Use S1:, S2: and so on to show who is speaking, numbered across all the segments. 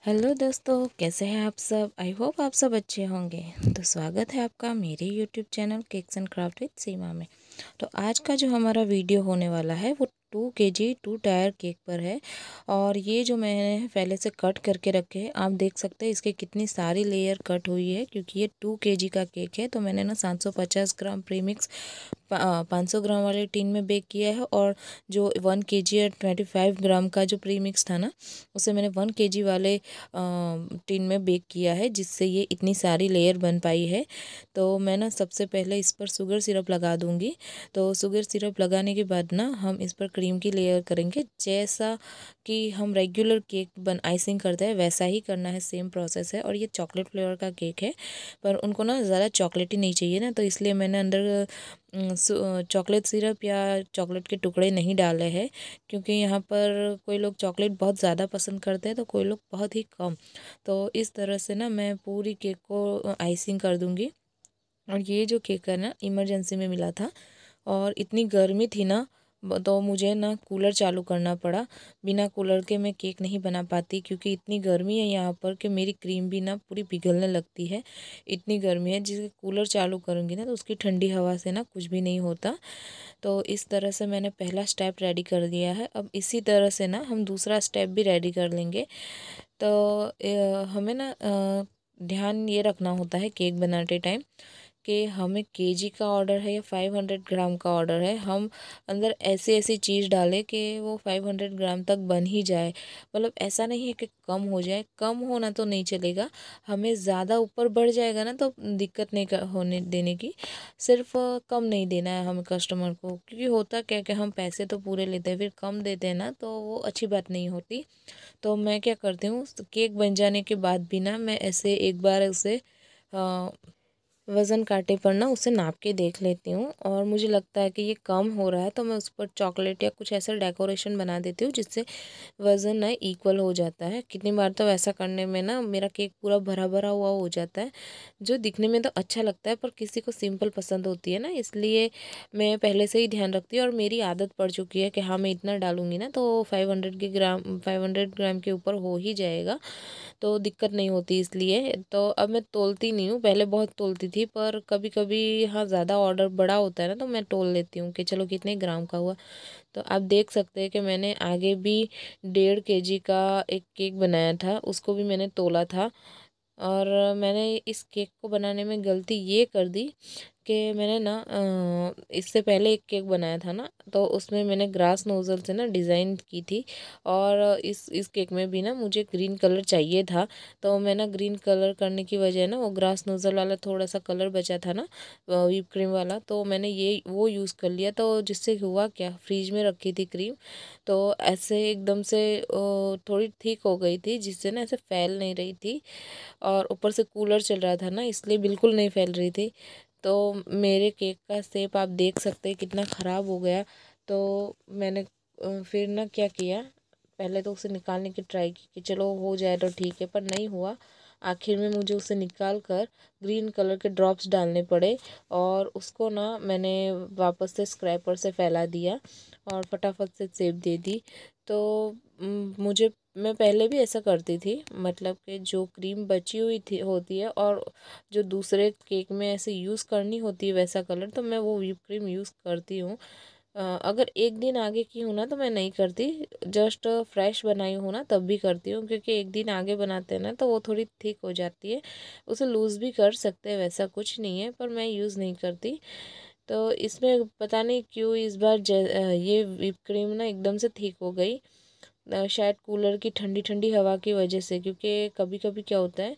S1: Hello दोस्तों, कैसे हैं आप सब। आई होप आप सब अच्छे होंगे। तो स्वागत है आपका मेरे YouTube channel cakes and craft with Seema में। तो आज का जो हमारा वीडियो होने वाला है वो 2 kg 2 टायर केक पर है। और ये जो मैंने पहले से कट करके रखे हैं, आप देख सकते हैं इसके कितनी सारी लेयर कट हुई है, क्योंकि ये 2 kg का केक है। तो मैंने ना 750 ग्राम प्रीमिक्स 500 ग्राम वाले टिन में बेक किया है। और जो 1 kg या 25 ग्राम का जो प्रीमिक्स था ना, उसे मैंने 1 kg वाले टिन में बेक किया है, जिससे ये इतनी सारी लेयर बन पाई है। तो मैं ना सबसे पहले इस पर शुगर सिरप लगा दूंगी। तो शुगर सिरप लगाने के बाद ना हम इस पर क्रीम की लेयर करेंगे, जैसा कि हम रेगुलर केक आइसिंग करते हैं वैसा ही करना है, सेम प्रोसेस है। और ये चॉकलेट फ्लेवर का केक है, पर उनको ना ज़्यादा चॉकलेटी नहीं चाहिए ना, तो इसलिए मैंने अंदर चॉकलेट सिरप या चॉकलेट के टुकड़े नहीं डाले हैं, क्योंकि यहाँ पर कोई लोग चॉकलेट बहुत ज़्यादा पसंद करते हैं तो कोई लोग बहुत ही कम। तो इस तरह से ना मैं पूरी केक को आइसिंग कर दूँगी। और ये जो केक है ना, इमरजेंसी में मिला था और इतनी गर्मी थी ना, तो मुझे ना कूलर चालू करना पड़ा। बिना कूलर के मैं केक नहीं बना पाती, क्योंकि इतनी गर्मी है यहाँ पर कि मेरी क्रीम भी ना पूरी पिघलने लगती है। इतनी गर्मी है, जिसे कूलर चालू करूँगी ना तो उसकी ठंडी हवा से ना कुछ भी नहीं होता। तो इस तरह से मैंने पहला स्टेप रेडी कर दिया है। अब इसी तरह से ना हम दूसरा स्टेप भी रेडी कर लेंगे। तो हमें ना ध्यान ये रखना होता है केक बनाते टाइम कि हमें केजी का ऑर्डर है या 500 ग्राम का ऑर्डर है, हम अंदर ऐसी ऐसी चीज़ डालें कि वो 500 ग्राम तक बन ही जाए। मतलब ऐसा नहीं है कि कम हो जाए, कम होना तो नहीं चलेगा। हमें ज़्यादा ऊपर बढ़ जाएगा ना तो दिक्कत नहीं होने देने की। सिर्फ कम नहीं देना है हमें कस्टमर को, क्योंकि होता क्या कि हम पैसे तो पूरे लेते हैं, फिर कम देते हैं ना तो वो अच्छी बात नहीं होती। तो मैं क्या करती हूँ, केक बन जाने के बाद भी ना मैं ऐसे एक बार उसे वज़न कांटे पर ना उसे नाप के देख लेती हूँ। और मुझे लगता है कि ये कम हो रहा है तो मैं उस पर चॉकलेट या कुछ ऐसा डेकोरेशन बना देती हूँ, जिससे वज़न ना इक्वल हो जाता है। कितनी बार तो ऐसा करने में ना मेरा केक पूरा भरा भरा हुआ हो जाता है, जो दिखने में तो अच्छा लगता है, पर किसी को सिंपल पसंद होती है ना, इसलिए मैं पहले से ही ध्यान रखती हूँ। और मेरी आदत पड़ चुकी है कि हाँ, मैं इतना डालूंगी ना तो 500 ग्राम के ऊपर हो ही जाएगा, तो दिक्कत नहीं होती। इसलिए तो अब मैं तोलती नहीं हूँ, पहले बहुत तोलती थी, पर कभी कभी हाँ ज़्यादा ऑर्डर बड़ा होता है ना तो मैं तोल लेती हूँ कि चलो कितने ग्राम का हुआ। तो आप देख सकते हैं कि मैंने आगे भी 1.5 kg का एक केक बनाया था, उसको भी मैंने तोला था। और मैंने इस केक को बनाने में गलती ये कर दी कि मैंने ना इससे पहले एक केक बनाया था ना, तो उसमें मैंने ग्रास नोज़ल से ना डिज़ाइन की थी। और इस केक में भी ना मुझे ग्रीन कलर चाहिए था, तो मैं ना ग्रीन कलर करने की वजह ना वो ग्रास नोज़ल वाला थोड़ा सा कलर बचा था ना व्हिप क्रीम वाला, तो मैंने ये वो यूज़ कर लिया। तो जिससे हुआ क्या, फ्रीज में रखी थी क्रीम, तो ऐसे एकदम से थोड़ी थिक हो गई थी, जिससे ना ऐसे फैल नहीं रही थी। और ऊपर से कूलर चल रहा था ना, इसलिए बिल्कुल नहीं फैल रही थी। तो मेरे केक का शेप आप देख सकते हैं कितना ख़राब हो गया। तो मैंने फिर ना क्या किया, पहले तो उसे निकालने की ट्राई की कि चलो हो जाए तो ठीक है, पर नहीं हुआ। आखिर में मुझे उसे निकाल कर ग्रीन कलर के ड्रॉप्स डालने पड़े, और उसको ना मैंने वापस से स्क्रैपर से फैला दिया और फटाफट से शेप दे दी। तो मुझे मैं पहले भी ऐसा करती थी, मतलब कि जो क्रीम बची हुई थी होती है और जो दूसरे केक में ऐसे यूज़ करनी होती है वैसा कलर, तो मैं वो व्हिप क्रीम यूज़ करती हूँ। अगर एक दिन आगे की हूँ ना तो मैं नहीं करती, जस्ट फ्रेश बनाई हूँ ना तब भी करती हूँ, क्योंकि एक दिन आगे बनाते हैं ना तो वो थोड़ी थिक हो जाती है। उसे लूज़ भी कर सकते हैं, वैसा कुछ नहीं है, पर मैं यूज़ नहीं करती। तो इसमें पता नहीं क्यों इस बार ये व्हिप क्रीम ना एकदम से थिक हो गई। शायद कूलर की ठंडी ठंडी हवा की वजह से, क्योंकि कभी कभी क्या होता है,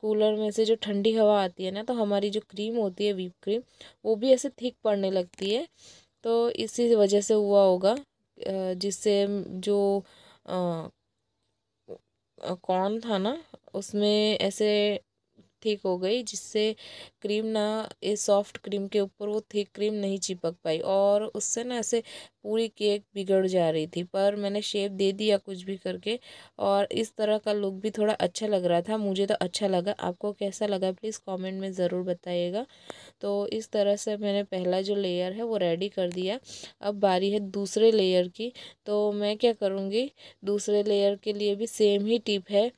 S1: कूलर में से जो ठंडी हवा आती है ना तो हमारी जो क्रीम होती है व्हिप क्रीम, वो भी ऐसे थिक पड़ने लगती है। तो इसी वजह से हुआ होगा, जिससे जो कॉर्न था ना उसमें ऐसे थिक हो गई, जिससे क्रीम ना इस सॉफ्ट क्रीम के ऊपर वो थिक क्रीम नहीं चिपक पाई, और उससे ना ऐसे पूरी केक बिगड़ जा रही थी। पर मैंने शेप दे दिया कुछ भी करके, और इस तरह का लुक भी थोड़ा अच्छा लग रहा था। मुझे तो अच्छा लगा, आपको कैसा लगा प्लीज़ कमेंट में ज़रूर बताइएगा। तो इस तरह से मैंने पहला जो लेयर है वो रेडी कर दिया। अब बारी है दूसरे लेयर की। तो मैं क्या करूँगी, दूसरे लेयर के लिए भी सेम ही टिप है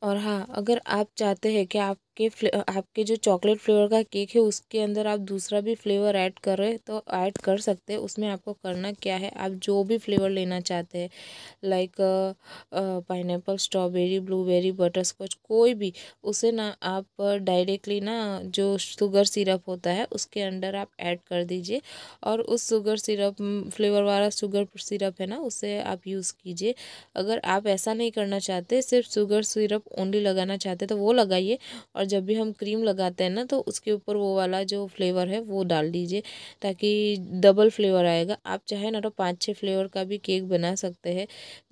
S1: और हाँ, अगर आप चाहते हैं कि आपके जो चॉकलेट फ्लेवर का केक है उसके अंदर आप दूसरा भी फ्लेवर ऐड करें तो ऐड कर सकते हैं। उसमें आपको करना क्या है, आप जो भी फ्लेवर लेना चाहते हैं, like pineapple, strawberry, blueberry, butterscotch, कोई भी, उसे ना आप डायरेक्टली ना जो शुगर सिरप होता है उसके अंदर आप ऐड कर दीजिए और उस शुगर सिरप फ्लेवर वाला शुगर सिरप है ना उसे आप यूज़ कीजिए। अगर आप ऐसा नहीं करना चाहते, सिर्फ शुगर सिरप ओनली लगाना चाहते तो वो लगाइए, और जब भी हम क्रीम लगाते हैं ना तो उसके ऊपर वो वाला जो फ्लेवर है वो डाल दीजिए, ताकि डबल फ्लेवर आएगा। आप चाहे ना तो 5-6 फ्लेवर का भी केक बना सकते हैं।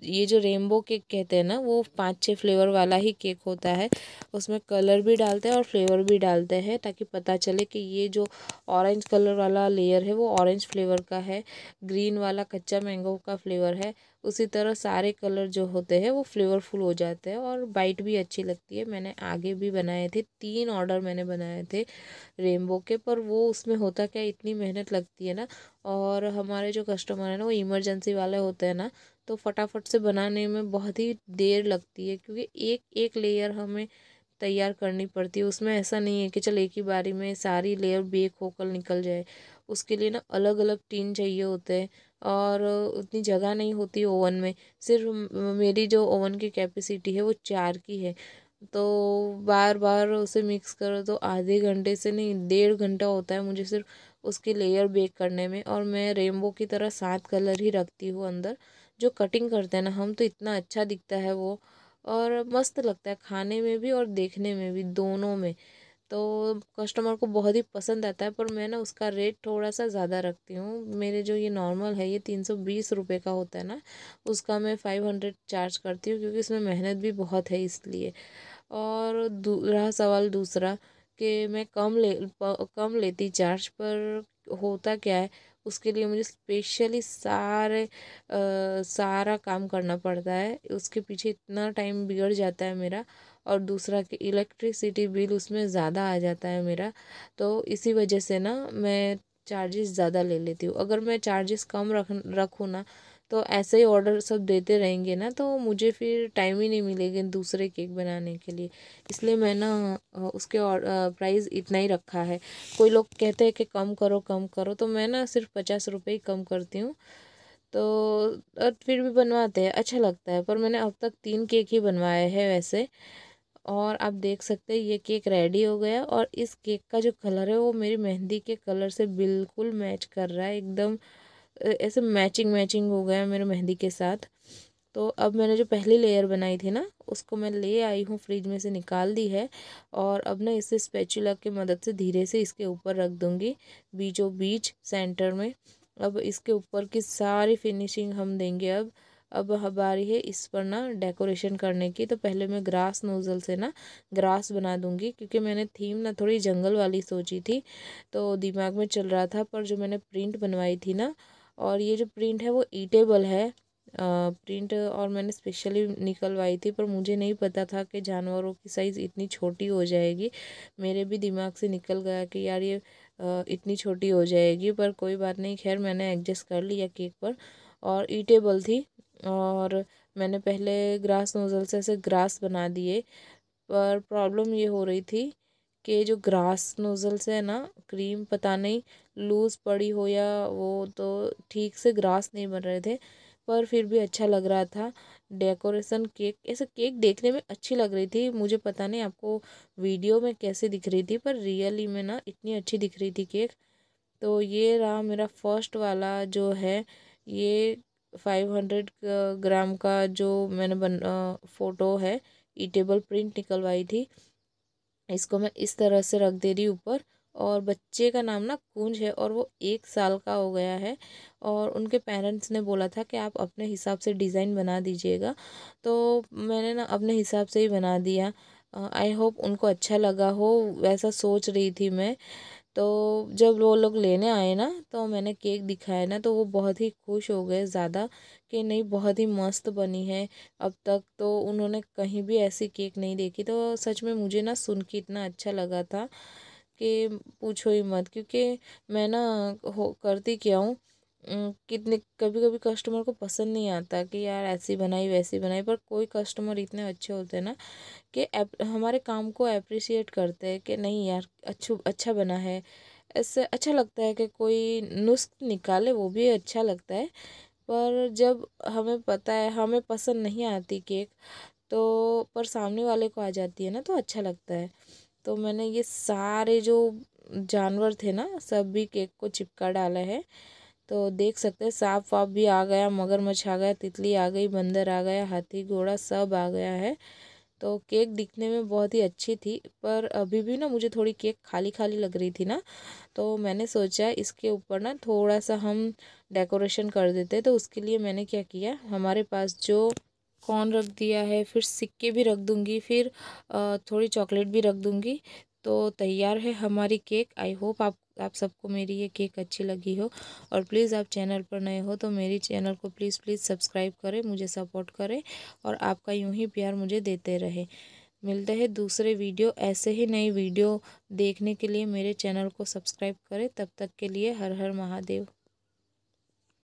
S1: ये जो रेनबो केक कहते हैं ना वो 5-6 फ्लेवर वाला ही केक होता है। उसमें कलर भी डालते हैं और फ्लेवर भी डालते हैं, ताकि पता चले कि ये जो ऑरेंज कलर वाला लेयर है वो ऑरेंज फ्लेवर का है, ग्रीन वाला कच्चा मैंगो का फ्लेवर है। उसी तरह सारे कलर जो होते हैं वो फ्लेवरफुल हो जाते हैं और बाइट भी अच्छी लगती है। मैंने आगे भी बनाए थे, 3 ऑर्डर मैंने बनाए थे रेनबो के, पर वो उसमें होता क्या, इतनी मेहनत लगती है ना, और हमारे जो कस्टमर है ना वो इमरजेंसी वाले होते हैं ना, तो फटाफट से बनाने में बहुत ही देर लगती है, क्योंकि एक एक लेयर हमें तैयार करनी पड़ती है। उसमें ऐसा नहीं है कि चल एक ही बारी में सारी लेयर बेक होकर निकल जाए। उसके लिए ना अलग अलग टीन चाहिए होते हैं, और उतनी जगह नहीं होती ओवन में। सिर्फ मेरी जो ओवन की कैपेसिटी है वो 4 की है, तो बार बार उसे मिक्स करो तो आधे घंटे से नहीं 1.5 घंटा होता है मुझे सिर्फ उसकी लेयर बेक करने में। और मैं रेनबो की तरह 7 कलर ही रखती हूँ अंदर। जो कटिंग करते हैं ना हम, तो इतना अच्छा दिखता है वो, और मस्त लगता है खाने में भी और देखने में भी, दोनों में। तो कस्टमर को बहुत ही पसंद आता है, पर मैं ना उसका रेट थोड़ा सा ज़्यादा रखती हूँ। मेरे जो ये नॉर्मल है ये 320 रुपये का होता है ना, उसका मैं 500 चार्ज करती हूँ, क्योंकि इसमें मेहनत भी बहुत है इसलिए। और रहा सवाल दूसरा कि मैं कम लेती चार्ज, पर होता क्या है, उसके लिए मुझे स्पेशली सारा काम करना पड़ता है। उसके पीछे इतना टाइम बिगड़ जाता है मेरा, और दूसरा कि इलेक्ट्रिसिटी बिल उसमें ज़्यादा आ जाता है मेरा। तो इसी वजह से ना मैं चार्जेस ज़्यादा ले लेती हूँ। अगर मैं चार्जेस कम रखूँ ना, तो ऐसे ही ऑर्डर सब देते रहेंगे ना, तो मुझे फिर टाइम ही नहीं मिलेगा दूसरे केक बनाने के लिए। इसलिए मैं ना उसके प्राइस इतना ही रखा है। कोई लोग कहते हैं कि कम करो कम करो, तो मैं ना सिर्फ 50 रुपये ही कम करती हूँ। तो फिर भी बनवाते हैं, अच्छा लगता है। पर मैंने अब तक 3 केक ही बनवाए हैं वैसे। और आप देख सकते हैं ये केक रेडी हो गया, और इस केक का जो कलर है वो मेरी मेहंदी के कलर से बिल्कुल मैच कर रहा है एकदम। ऐसे मैचिंग मैचिंग हो गया मेरे मेहंदी के साथ। तो अब मैंने जो पहली लेयर बनाई थी ना उसको मैं ले आई हूँ, फ्रिज में से निकाल दी है, और अब ना इसे स्पैचुला की मदद से धीरे से इसके ऊपर रख दूँगी, बीचों बीच सेंटर में। अब इसके ऊपर की सारी फिनिशिंग हम देंगे। अब बारी है इस पर ना डेकोरेशन करने की। तो पहले मैं ग्रास नोज़ल से ना ग्रास बना दूंगी, क्योंकि मैंने थीम ना थोड़ी जंगल वाली सोची थी, तो दिमाग में चल रहा था। पर जो मैंने प्रिंट बनवाई थी ना, और ये जो प्रिंट है वो ईटेबल है प्रिंट, और मैंने स्पेशली निकलवाई थी, पर मुझे नहीं पता था कि जानवरों की साइज़ इतनी छोटी हो जाएगी। मेरे भी दिमाग से निकल गया कि यार ये इतनी छोटी हो जाएगी, पर कोई बात नहीं, खैर मैंने एडजस्ट कर लिया केक पर। और ईटेबल थी, और मैंने पहले ग्रास नोज़ल से ऐसे ग्रास बना दिए। पर प्रॉब्लम ये हो रही थी कि जो ग्रास नोज़ल से है ना क्रीम पता नहीं लूज़ पड़ी हो या वो, तो ठीक से ग्रास नहीं बन रहे थे। पर फिर भी अच्छा लग रहा था डेकोरेशन। केक ऐसे केक देखने में अच्छी लग रही थी, मुझे पता नहीं आपको वीडियो में कैसे दिख रही थी, पर रियली में ना इतनी अच्छी दिख रही थी केक। तो ये रहा मेरा फर्स्ट वाला जो है, ये 500 ग्राम का जो मैंने फ़ोटो है, ईटेबल प्रिंट निकलवाई थी। इसको मैं इस तरह से रख दे रही ऊपर। और बच्चे का नाम ना कुंज है, और वो 1 साल का हो गया है, और उनके पेरेंट्स ने बोला था कि आप अपने हिसाब से डिज़ाइन बना दीजिएगा। तो मैंने ना अपने हिसाब से ही बना दिया। आई होप उनको अच्छा लगा हो, वैसा सोच रही थी मैं। तो जब वो लोग लेने आए ना, तो मैंने केक दिखाया ना, तो वो बहुत ही खुश हो गए ज़्यादा, कि नहीं बहुत ही मस्त बनी है। अब तक तो उन्होंने कहीं भी ऐसी केक नहीं देखी। तो सच में मुझे ना सुन के इतना अच्छा लगा था कि पूछो ही मत। क्योंकि मैं ना करती क्या हूँ, कितने कभी कभी कस्टमर को पसंद नहीं आता कि यार ऐसी बनाई वैसी बनाई, पर कोई कस्टमर इतने अच्छे होते हैं ना कि हमारे काम को अप्रिशिएट करते हैं कि नहीं यार अच्छा बना है। ऐसे अच्छा लगता है कि कोई नुस्ख निकाले, वो भी अच्छा लगता है। पर जब हमें पता है हमें पसंद नहीं आती केक, तो पर सामने वाले को आ जाती है ना, तो अच्छा लगता है। तो मैंने ये सारे जो जानवर थे ना, सभी केक को चिपका डाला है। तो देख सकते हैं सांप वाप भी आ गया, मगरमच्छ आ गया, तितली आ गई, बंदर आ गया, हाथी घोड़ा सब आ गया है। तो केक दिखने में बहुत ही अच्छी थी, पर अभी भी ना मुझे थोड़ी केक खाली खाली लग रही थी ना, तो मैंने सोचा इसके ऊपर ना थोड़ा सा हम डेकोरेशन कर देते। तो उसके लिए मैंने क्या किया, हमारे पास जो कॉर्न रख दिया है, फिर सिक्के भी रख दूँगी, फिर थोड़ी चॉकलेट भी रख दूँगी। तो तैयार है हमारी केक। आई होप आप सबको मेरी ये केक अच्छी लगी हो। और प्लीज़ आप चैनल पर नए हो तो मेरी चैनल को प्लीज़ प्लीज़ सब्सक्राइब करें, मुझे सपोर्ट करें और आपका यूं ही प्यार मुझे देते रहे। मिलते हैं दूसरे वीडियो, ऐसे ही नई वीडियो देखने के लिए मेरे चैनल को सब्सक्राइब करें। तब तक के लिए हर हर महादेव।